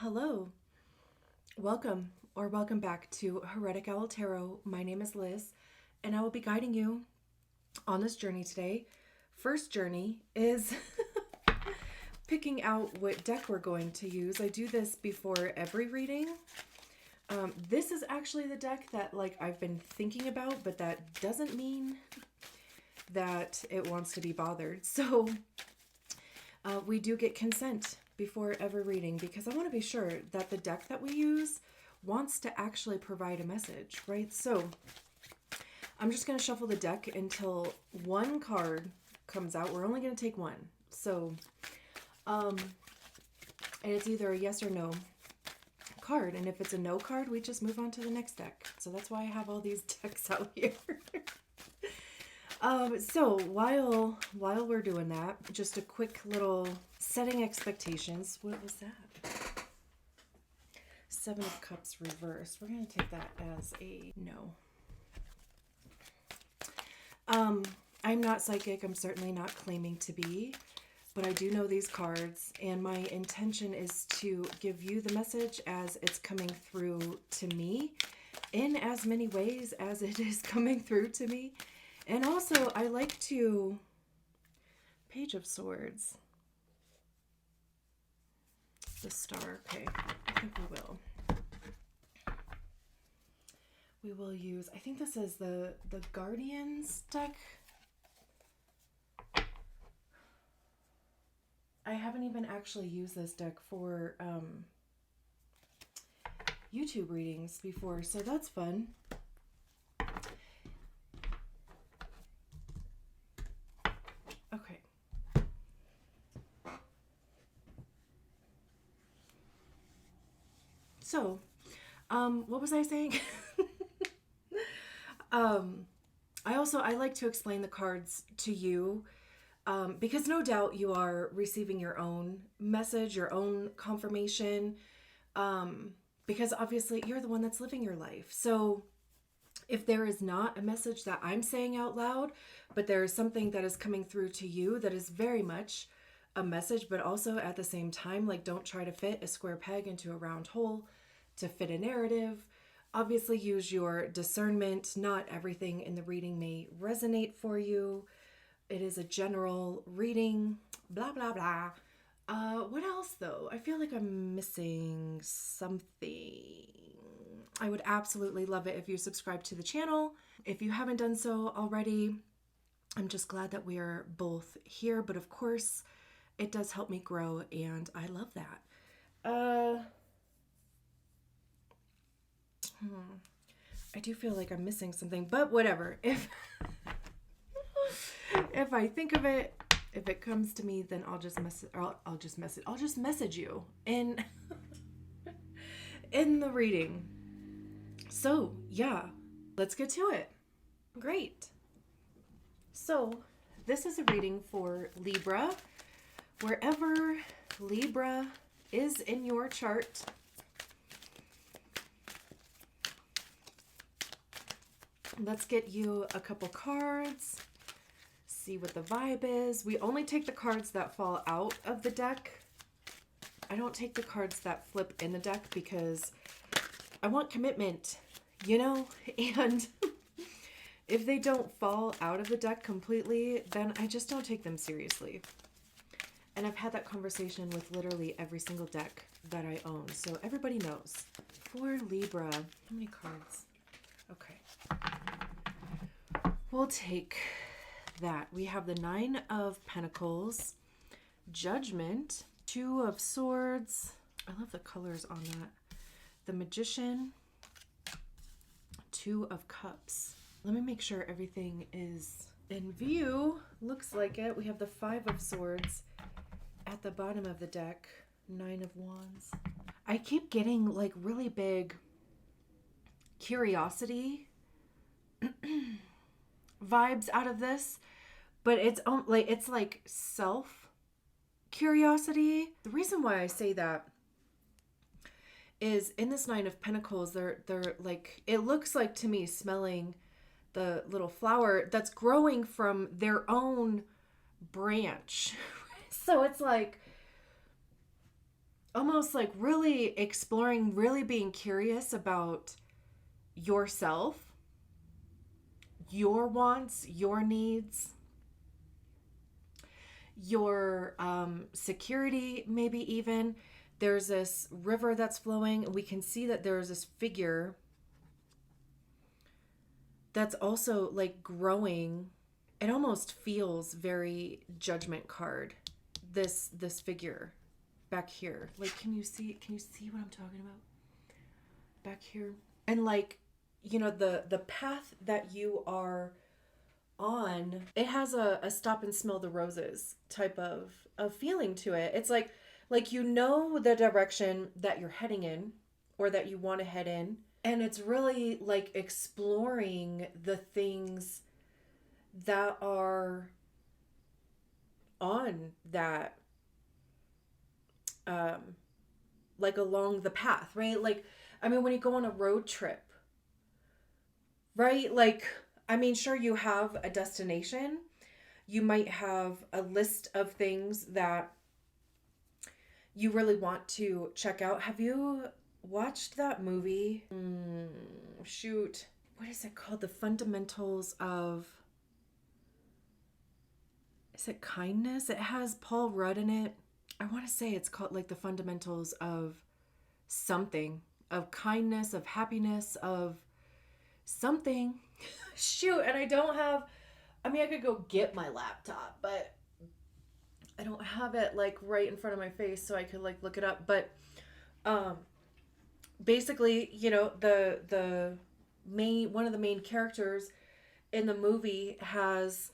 Hello, welcome back to Heretic Owl Tarot. My name is Liz, and I will be guiding you on this journey today. First journey is picking out what deck we're going to use. I do this before every reading. This is actually the deck that I've been thinking about, but that doesn't mean that it wants to be bothered. So we do get consent before every reading because I want to be sure that the deck that we use wants to actually provide a message, right? So I'm just going to shuffle the deck until one card comes out. We're only going to take one. So, and it's either a yes or no card. And if it's a no card, we just move on to the next deck. So that's why I have all these decks out here. So while we're doing that, just a quick little setting expectations. What was that? Seven of Cups reversed. We're going to take that as a no. I'm not psychic. I'm certainly not claiming to be, but I do know these cards, and my intention is to give you the message as it's coming through to me in as many ways as it is coming through to me. And also, I like to, Page of Swords, the star, okay, I think we will. We will use, I think this is the Guardians deck. I haven't even actually used this deck for YouTube readings before, so that's fun. Okay. So, what was I saying? I like to explain the cards to you because no doubt you are receiving your own message, your own confirmation, because obviously you're the one that's living your life. So if there is not a message that I'm saying out loud, but there is something that is coming through to you that is very much a message, but also at the same time, don't try to fit a square peg into a round hole to fit a narrative. Obviously use your discernment. Not everything in the reading may resonate for you. It is a general reading, blah, blah, blah. What else though? I feel like I'm missing something. I would absolutely love it if you subscribe to the channel. If you haven't done so already, I'm just glad that we are both here. But of course, it does help me grow, and I love that. I do feel like I'm missing something, but whatever. If I think of it, if it comes to me, then I'll just message you in in the reading. So, yeah, let's get to it. Great. So, this is a reading for Libra. Wherever Libra is in your chart, let's get you a couple cards, see what the vibe is. We only take the cards that fall out of the deck. I don't take the cards that flip in the deck because I want commitment, and if they don't fall out of the deck completely, then I just don't take them seriously. And I've had that conversation with literally every single deck that I own, so everybody knows. For Libra, how many cards? Okay. We'll take that. We have the Nine of Pentacles, Judgment, Two of Swords. I love the colors on that. The Magician, Two of Cups. Let me make sure everything is in view. Looks like it. We have the Five of Swords at the bottom of the deck. Nine of Wands. I keep getting really big curiosity vibes out of this, but it's like self curiosity. The reason why I say that is in this Nine of Pentacles, they're it looks like to me smelling the little flower that's growing from their own branch. So it's almost like really exploring, really being curious about yourself, your wants, your needs, your security, maybe even. There's this river that's flowing. We can see that there's this figure that's also like growing. It almost feels very judgment card. This figure back here. Like can you see what I'm talking about? Back here. And like, the path that you are on, it has a stop and smell the roses type of feeling to it. It's like the direction that you're heading in or that you want to head in, and it's really like exploring the things that are on that um like along the path, right? Like, I mean, when you go on a road trip, right? Like, I mean, sure, you have a destination. You might have a list of things that you really want to check out. Have you watched that movie? Shoot. What is it called? The Fundamentals of. Is it Kindness? It has Paul Rudd in it. I want to say it's called like The Fundamentals of something, of kindness, of happiness, of something. Shoot. And I don't have. I mean, I could go get my laptop, but I don't have it like right in front of my face so I could like look it up. But um basically, the main one of the main characters in the movie has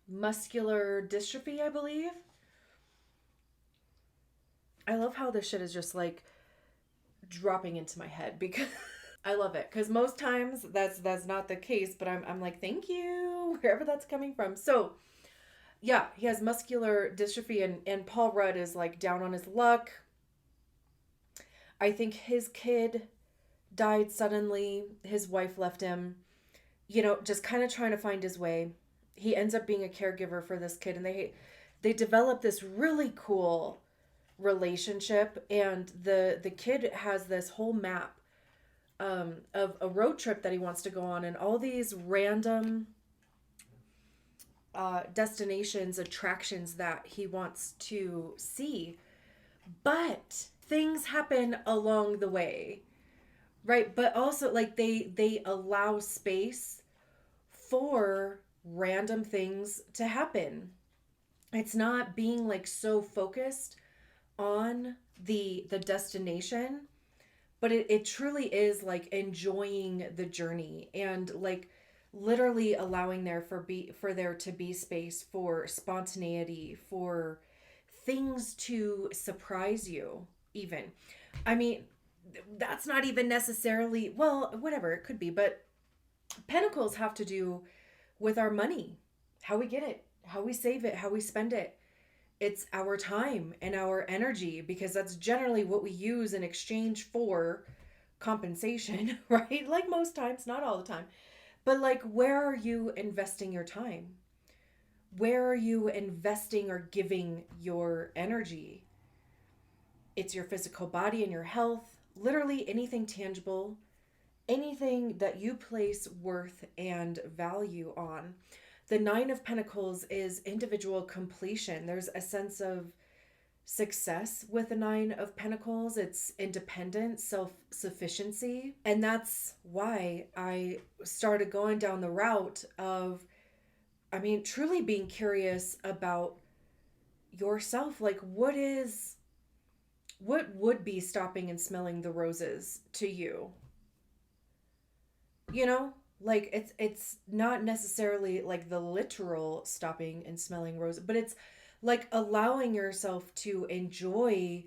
muscular dystrophy, I believe. I love how this shit is just like dropping into my head because I love it, because most times that's not the case, but I'm like, thank you wherever that's coming from. So yeah, he has muscular dystrophy, and Paul Rudd is like down on his luck. I think his kid died suddenly. His wife left him, just kind of trying to find his way. He ends up being a caregiver for this kid, and they develop this really cool relationship, and the kid has this whole map of a road trip that he wants to go on, and all these random destinations, attractions that he wants to see. But things happen along the way, right? But also like they allow space for random things to happen. It's not being like so focused on the destination, but it truly is like enjoying the journey, and like literally allowing for there to be space for spontaneity, for things to surprise you even. I mean, that's not even necessarily, well, whatever it could be, but pentacles have to do with our money, how we get it, how we save it, how we spend it. It's our time and our energy, because that's generally what we use in exchange for compensation, right? Like most times, not all the time. But like, where are you investing your time? Where are you investing or giving your energy? It's your physical body and your health, literally anything tangible, anything that you place worth and value on. The Nine of Pentacles is individual completion. There's a sense of success with the Nine of Pentacles. It's independence, self-sufficiency. And that's why I started going down the route of, I mean, truly being curious about yourself. Like, what would be stopping and smelling the roses to you? You know? Like, it's not necessarily like the literal stopping and smelling roses, but it's like allowing yourself to enjoy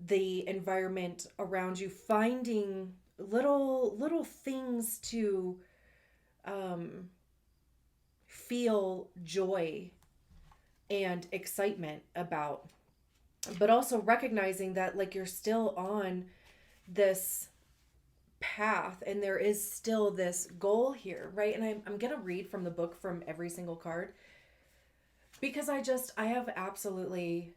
the environment around you, finding little things to um feel joy and excitement about, but also recognizing that like you're still on this path and there is still this goal here, right? And I'm gonna read from the book from every single card, because I have absolutely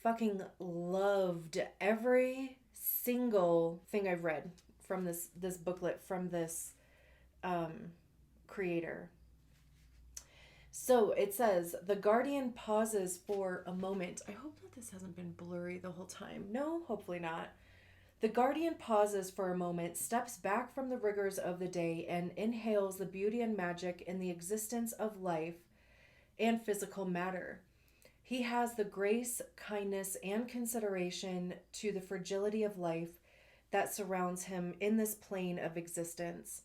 fucking loved every single thing I've read from this booklet from this creator. So it says, the guardian pauses for a moment. I hope that this hasn't been blurry the whole time. No, hopefully not. The guardian pauses for a moment, steps back from the rigors of the day, and inhales the beauty and magic in the existence of life and physical matter. He has the grace, kindness, and consideration to the fragility of life that surrounds him in this plane of existence.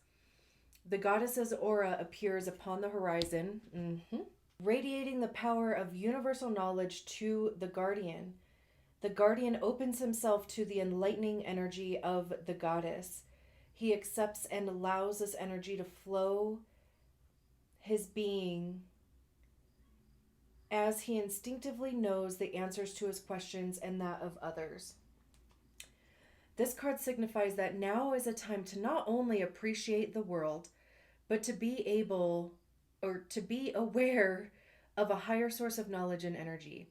The goddess's aura appears upon the horizon, radiating the power of universal knowledge to the guardian. The guardian opens himself to the enlightening energy of the goddess. He accepts and allows this energy to flow his being as he instinctively knows the answers to his questions and that of others. This card signifies that now is a time to not only appreciate the world, but to be able or to be aware of a higher source of knowledge and energy.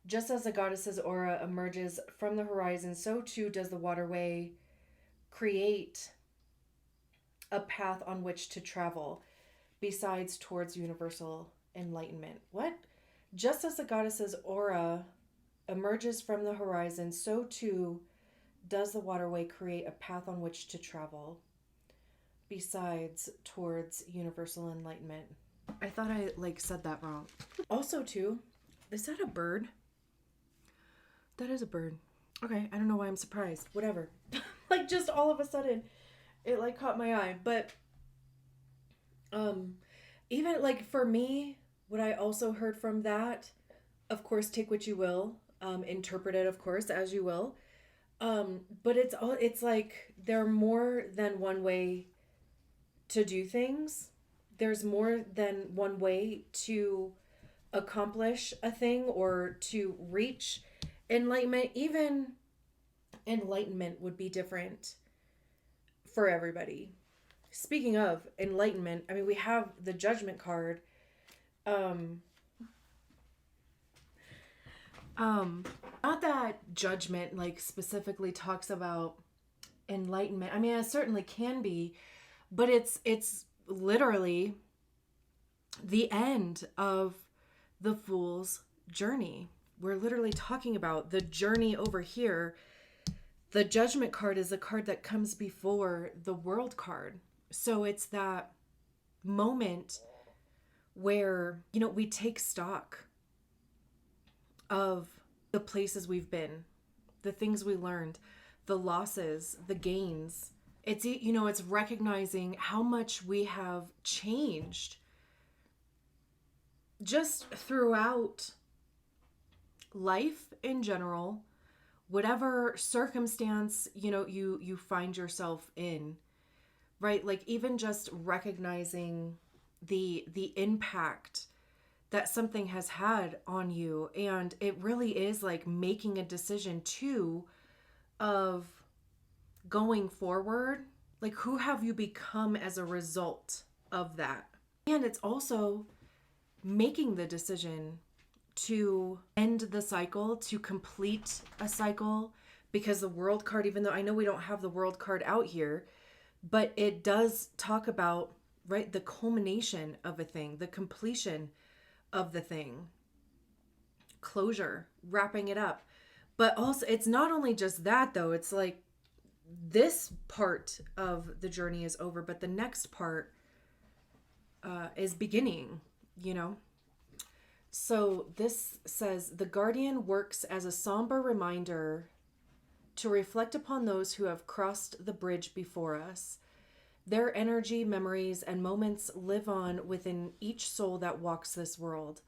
Just as the goddess's aura emerges from the horizon, so too does the waterway create a path on which to travel, besides towards universal enlightenment. What? Just as the goddess's aura emerges from the horizon, so too does the waterway create a path on which to travel, besides towards universal enlightenment. I thought I said that wrong. Also too, is that a bird? That is a bird. Okay, I don't know why I'm surprised. Whatever. Just all of a sudden, it caught my eye. But even for me, what I also heard from that, of course, take what you will, interpret it, of course, as you will. But it's there are more than one way to do things. There's more than one way to accomplish a thing or to reach enlightenment. Even enlightenment would be different for everybody. Speaking of enlightenment, I mean, we have the judgment card. Not that judgment specifically talks about enlightenment. I mean, it certainly can be, but it's literally the end of the fool's journey. We're literally talking about the journey over here. The judgment card is a card that comes before the world card. So it's that moment where, we take stock of the places we've been, the things we learned, the losses, the gains. It's recognizing how much we have changed just throughout life in general, whatever circumstance, you find yourself in, right? Even just recognizing the impact that something has had on you. And it really is making a decision too of going forward. Who have you become as a result of that? And it's also making the decision to end the cycle, to complete a cycle, because the world card, even though I know we don't have the world card out here, but it does talk about, right, the culmination of a thing, the completion of the thing, closure, wrapping it up. But also, it's not only just that though. It's this part of the journey is over, but the next part is beginning, So this says, the guardian works as a somber reminder to reflect upon those who have crossed the bridge before us. Their energy, memories, and moments live on within each soul that walks this world.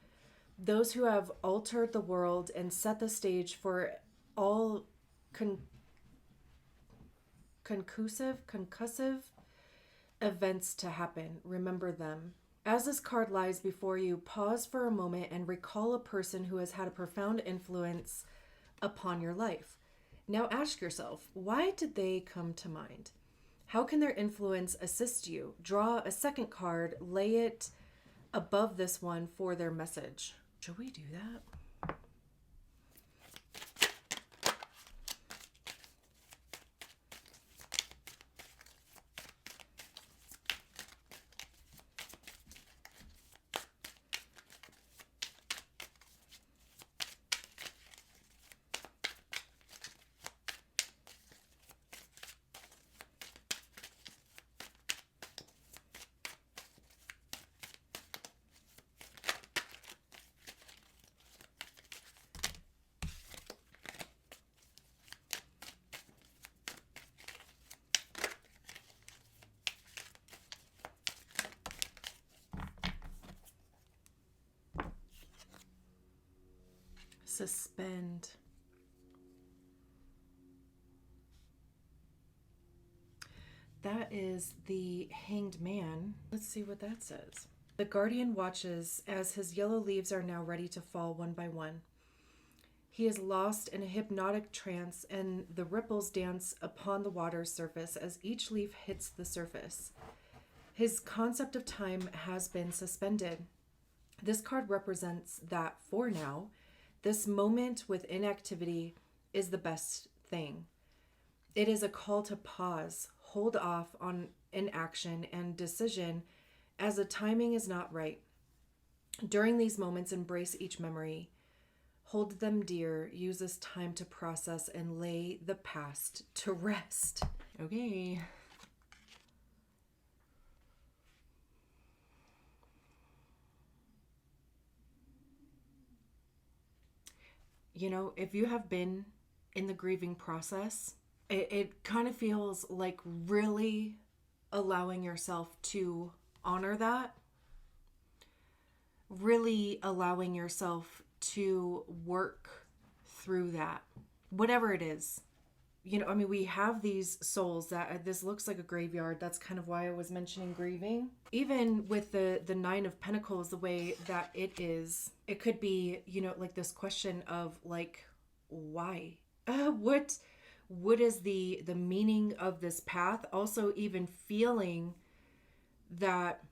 Those who have altered the world and set the stage for all concussive events to happen. Remember them. As this card lies before you, pause for a moment and recall a person who has had a profound influence upon your life. Now ask yourself, why did they come to mind? How can their influence assist you? Draw a second card, lay it above this one for their message. Should we do that? Suspend. That is the Hanged Man. Let's see what that says. The guardian watches as his yellow leaves are now ready to fall one by one. He is lost in a hypnotic trance, and the ripples dance upon the water's surface as each leaf hits the surface. His concept of time has been suspended. This card represents that for now, this moment with inactivity is the best thing. It is a call to pause, hold off on inaction and decision as the timing is not right. During these moments, embrace each memory. Hold them dear. Use this time to process and lay the past to rest. Okay. You know, if you have been in the grieving process, it kind of feels like really allowing yourself to honor that, really allowing yourself to work through that, whatever it is. You know, I mean, we have these souls that this looks like a graveyard. That's kind of why I was mentioning grieving. Even with the Nine of Pentacles, the way that it is, it could be, you know, like this question of like, why? What is the meaning of this path? Also, even feeling that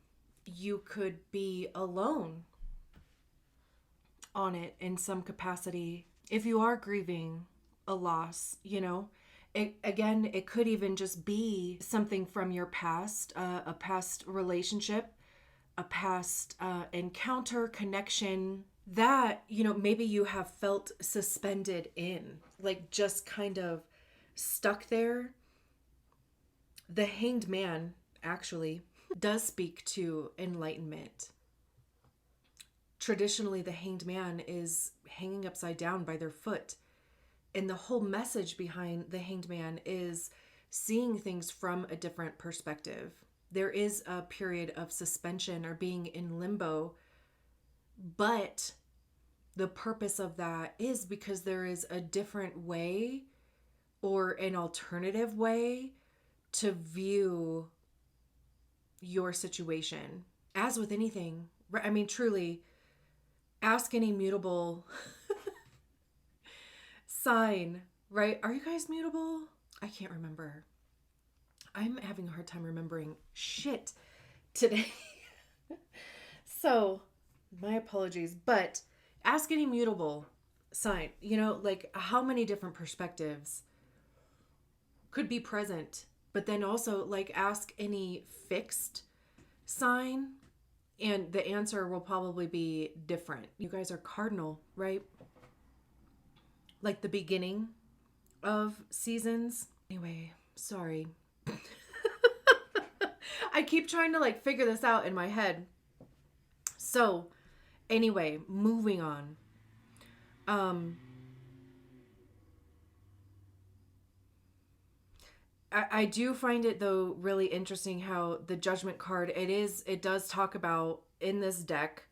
you could be alone on it in some capacity. If you are grieving a loss, you know, it could even just be something from your past, a past relationship, a past encounter, connection that, you know, maybe you have felt suspended in, like just kind of stuck there. The Hanged Man actually does speak to enlightenment. Traditionally, the Hanged Man is hanging upside down by their foot. And the whole message behind the Hanged Man is seeing things from a different perspective. There is a period of suspension or being in limbo, but the purpose of that is because there is a different way or an alternative way to view your situation. As with anything, I mean, truly, ask any mutable sign, right? Are you guys mutable? I can't remember. I'm having a hard time remembering shit today. So, my apologies, but ask any mutable sign, you know, like how many different perspectives could be present, but then also like ask any fixed sign and the answer will probably be different. You guys are cardinal, right? Like the beginning of seasons. Anyway, sorry. I keep trying to like figure this out in my head. So anyway, moving on. I do find it though really interesting how the Judgment card, it does talk about in this deck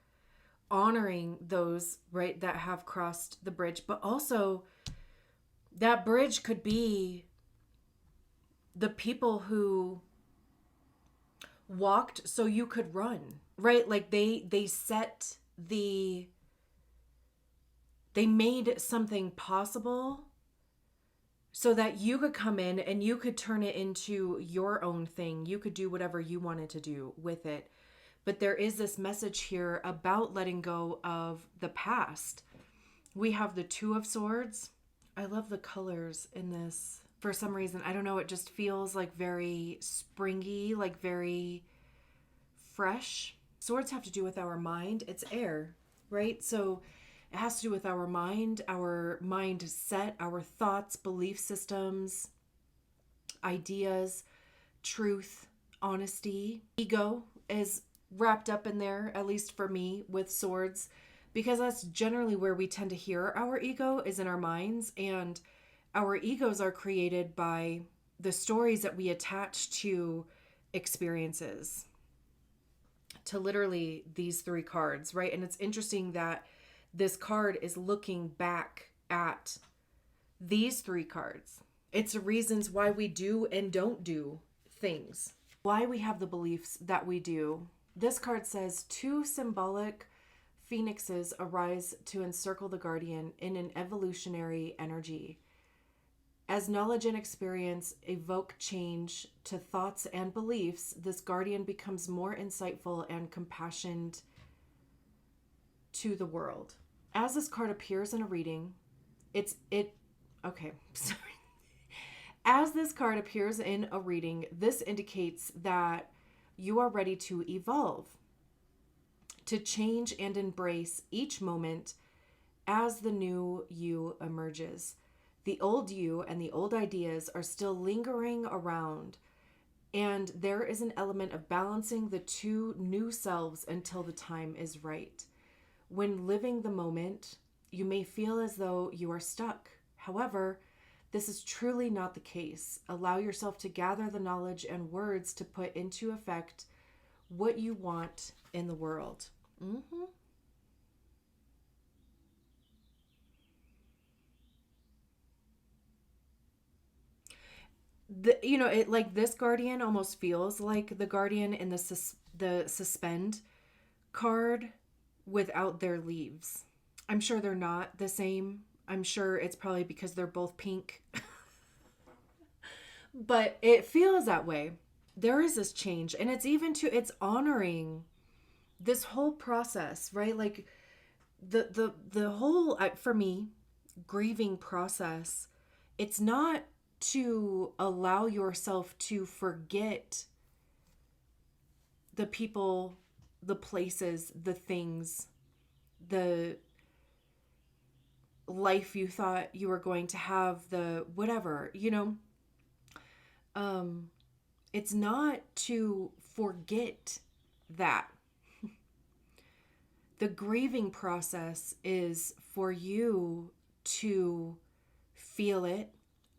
honoring those, right, that have crossed the bridge, but also that bridge could be the people who walked so you could run, right? Like they made something possible so that you could come in and you could turn it into your own thing. You could do whatever you wanted to do with it. But there is this message here about letting go of the past. We have the Two of Swords. I love the colors in this. For some reason, I don't know, it just feels like very springy, like very fresh. Swords have to do with our mind. It's air, right? So it has to do with our mindset, our thoughts, belief systems, ideas, truth, honesty. Ego is wrapped up in there, at least for me, with swords, because that's generally where we tend to hear our ego is in our minds. And our egos are created by the stories that we attach to experiences, to literally these three cards, right? And it's interesting that This card is looking back at these three cards. It's the reasons why we do and don't do things, why we have the beliefs that we do. This card says, two symbolic phoenixes arise to encircle the guardian in an evolutionary energy. As knowledge and experience evoke change to thoughts and beliefs, this guardian becomes more insightful and compassionate to the world. As this card appears in a reading, sorry. As this card appears in a reading, this indicates that you are ready to evolve, to change and embrace each moment as the new you emerges. The old you and the old ideas are still lingering around, and there is an element of balancing the two new selves until the time is right. When living the moment, you may feel as though you are stuck. However, this is truly not the case. Allow yourself to gather the knowledge and words to put into effect what you want in the world. Mm-hmm. It like this guardian almost feels like the guardian in the suspend card without their leaves. I'm sure they're not the same. I'm sure it's probably because they're both pink. But it feels that way. There is this change, and it's honoring this whole process, right? Like the whole, for me, grieving process, it's not to allow yourself to forget the people, the places, the things, the life you thought you were going to have, the whatever, it's not to forget that. The grieving process is for you to feel it,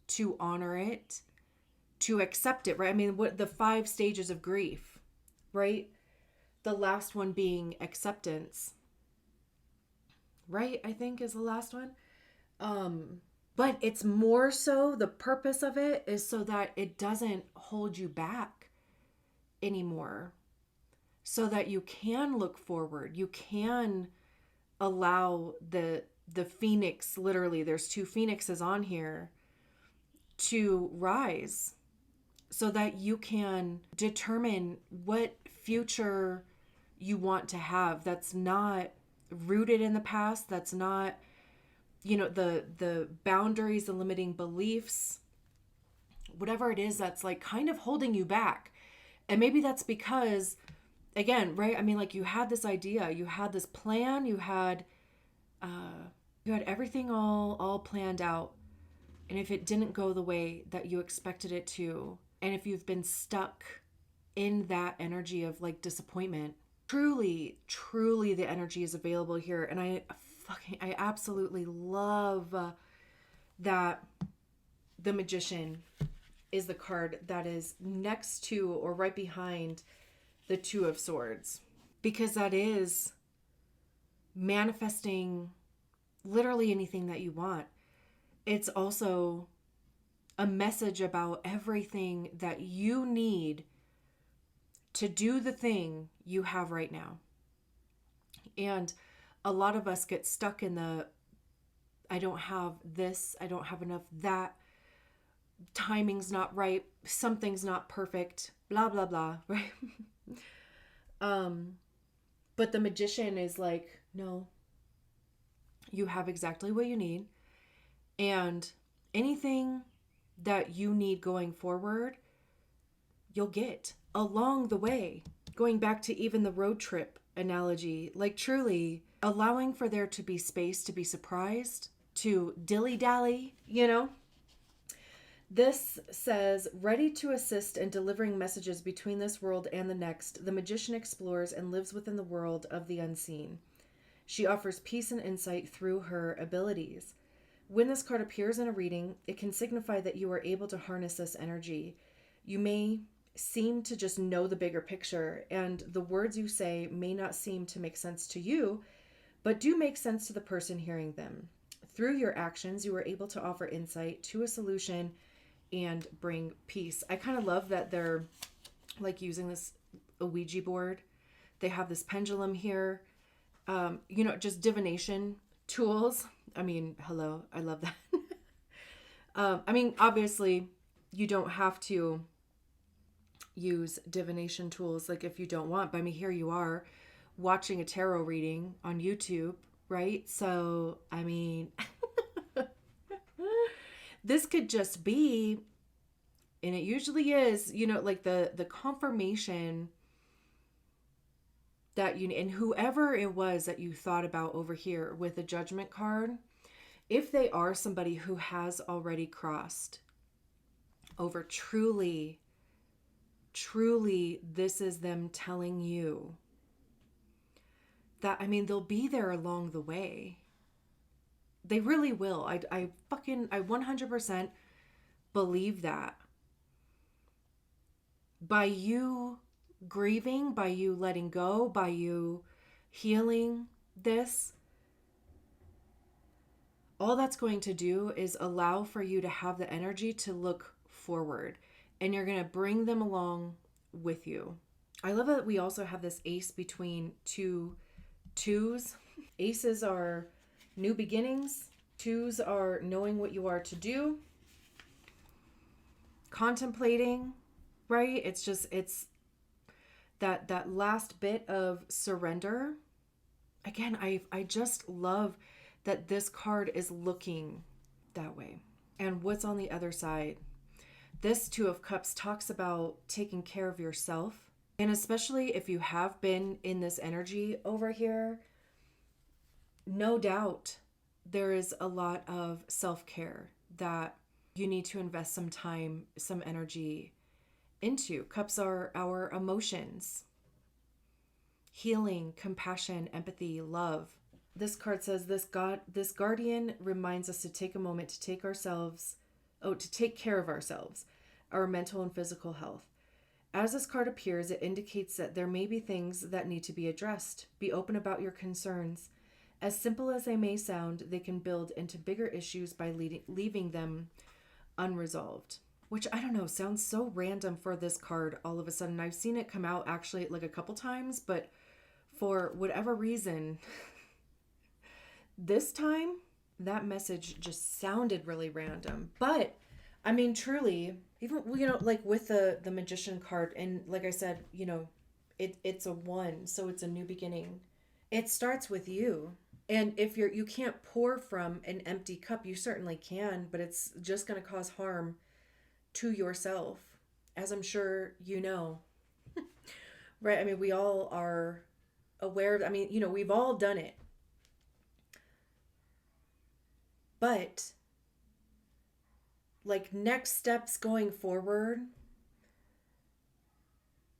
to honor it, to accept it, right? I mean, what the 5 stages of grief, right? The last one being acceptance, right? I think is the last one. But it's more so, the purpose of it is so that it doesn't hold you back anymore. So that you can look forward. You can allow the phoenix, literally, there's 2 phoenixes on here, to rise. So that you can determine what future you want to have that's not rooted in the past, that's not the boundaries, the limiting beliefs, whatever it is that's like kind of holding you back. And maybe that's because, again, right, I mean, like, you had this idea, you had this plan, you had everything all planned out, and if it didn't go the way that you expected it to, and if you've been stuck in that energy of like disappointment, truly the energy is available here. And I absolutely love that the Magician is the card that is next to or right behind the 2 of Swords, because that is manifesting literally anything that you want. It's also a message about everything that you need to do the thing you have right now. And a lot of us get stuck in the, I don't have this, I don't have enough that, timing's not right, something's not perfect, blah, blah, blah, right? But the Magician is like, no, you have exactly what you need. And anything that you need going forward, you'll get along the way. Going back to even the road trip analogy, like, truly allowing for there to be space to be surprised, to dilly-dally, This says, ready to assist in delivering messages between this world and the next, the Magician explores and lives within the world of the unseen. She offers peace and insight through her abilities. When this card appears in a reading, it can signify that you are able to harness this energy. You may seem to just know the bigger picture, and the words you say may not seem to make sense to you, but do make sense to the person hearing them. Through your actions, you are able to offer insight to a solution and bring peace. I kind of love that they're like using a Ouija board. They have this pendulum here, just divination tools. I mean, hello, I love that. Obviously, you don't have to use divination tools like if you don't want, but here you are watching a tarot reading on YouTube, right? So, this could just be, and it usually is, like the confirmation that and whoever it was that you thought about over here with the Judgment card, if they are somebody who has already crossed over, truly, this is them telling you that, they'll be there along the way. They really will. I 100% believe that. By you grieving, by you letting go, by you healing this, all that's going to do is allow for you to have the energy to look forward, and you're going to bring them along with you. I love that we also have this ace between two twos. Aces are new beginnings. Twos are knowing what you are to do, contemplating, right? It's that last bit of surrender. Again, I just love that this card is looking that way. And what's on the other side? This Two of Cups talks about taking care of yourself. And especially if you have been in this energy over here, no doubt there is a lot of self-care that you need to invest some time, some energy into. Cups are our emotions, healing, compassion, empathy, love. This card says this guardian reminds us to take a moment to take care of ourselves, our mental and physical health. As this card appears, it indicates that there may be things that need to be addressed. Be open about your concerns. As simple as they may sound, they can build into bigger issues by leaving them unresolved. Which, I don't know, sounds so random for this card all of a sudden. I've seen it come out actually like a couple times, but for whatever reason, this time, that message just sounded really random. But, truly, even, like with the Magician card, and like I said, it's a 1, so it's a new beginning. It starts with you. And if you can't pour from an empty cup, you certainly can, but it's just going to cause harm to yourself, as I'm sure you know. Right? We all are aware of, we've all done it. But like next steps going forward,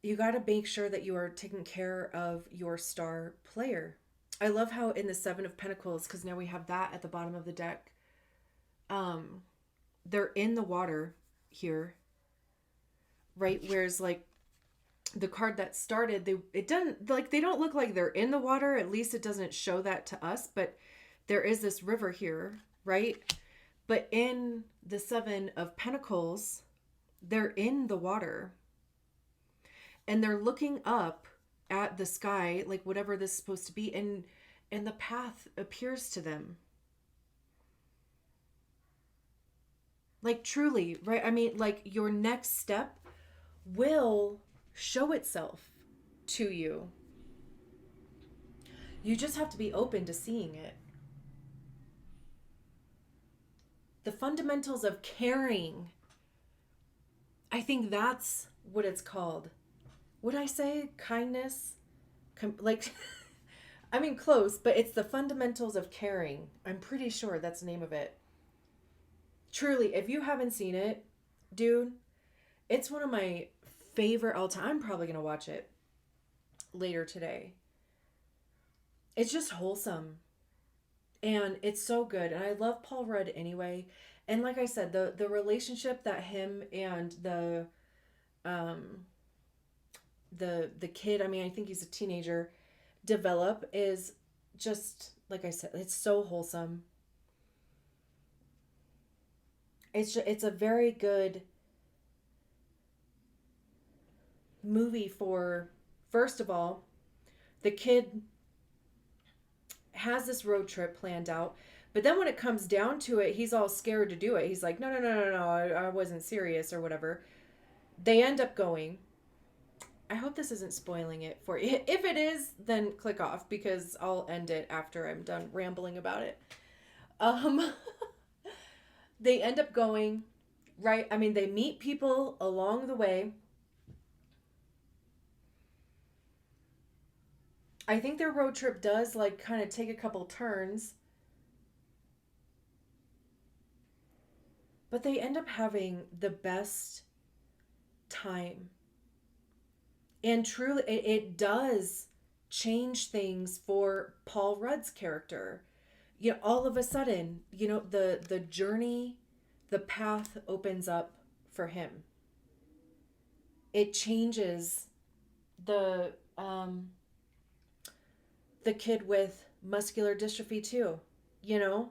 you got to make sure that you are taking care of your star player. I love how in the 7 of Pentacles, because now we have that at the bottom of the deck, they're in the water here, right? Whereas like the card that started, they don't look like they're in the water. At least it doesn't show that to us, but there is this river here, right? But in the 7 of Pentacles, they're in the water and they're looking up at the sky, like whatever this is supposed to be, and the path appears to them. Like truly, right? Like your next step will show itself to you. You just have to be open to seeing it. The fundamentals of caring. I think that's what it's called. Would I say kindness? Close, but it's the fundamentals of caring. I'm pretty sure that's the name of it. Truly, if you haven't seen it, dude, it's one of my favorite all time. I'm probably going to watch it later today. It's just wholesome. And it's so good. And I love Paul Rudd anyway. And like I said, the relationship that him and the kid, I think he's a teenager, develop is just like I said, it's so wholesome. It's a very good movie for, first of all, the kid has this road trip planned out, but then when it comes down to it, he's all scared to do it. He's like, no, no, no, no, no, I wasn't serious or whatever. They end up going. I hope this isn't spoiling it for you. If it is, then click off because I'll end it after I'm done rambling about it. Um, they end up going, right? I mean, they meet people along the way. I think their road trip does like kind of take a couple turns, but they end up having the best time. And truly, it does change things for Paul Rudd's character. You know, all of a sudden, you know, the journey, the path opens up for him. It changes the the kid with muscular dystrophy too. You know,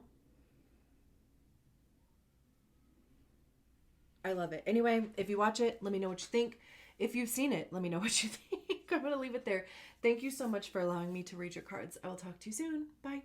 I love it. Anyway, if you watch it, let me know what you think. If you've seen it, let me know what you think. I'm going to leave it there. Thank you so much for allowing me to read your cards. I will talk to you soon. Bye.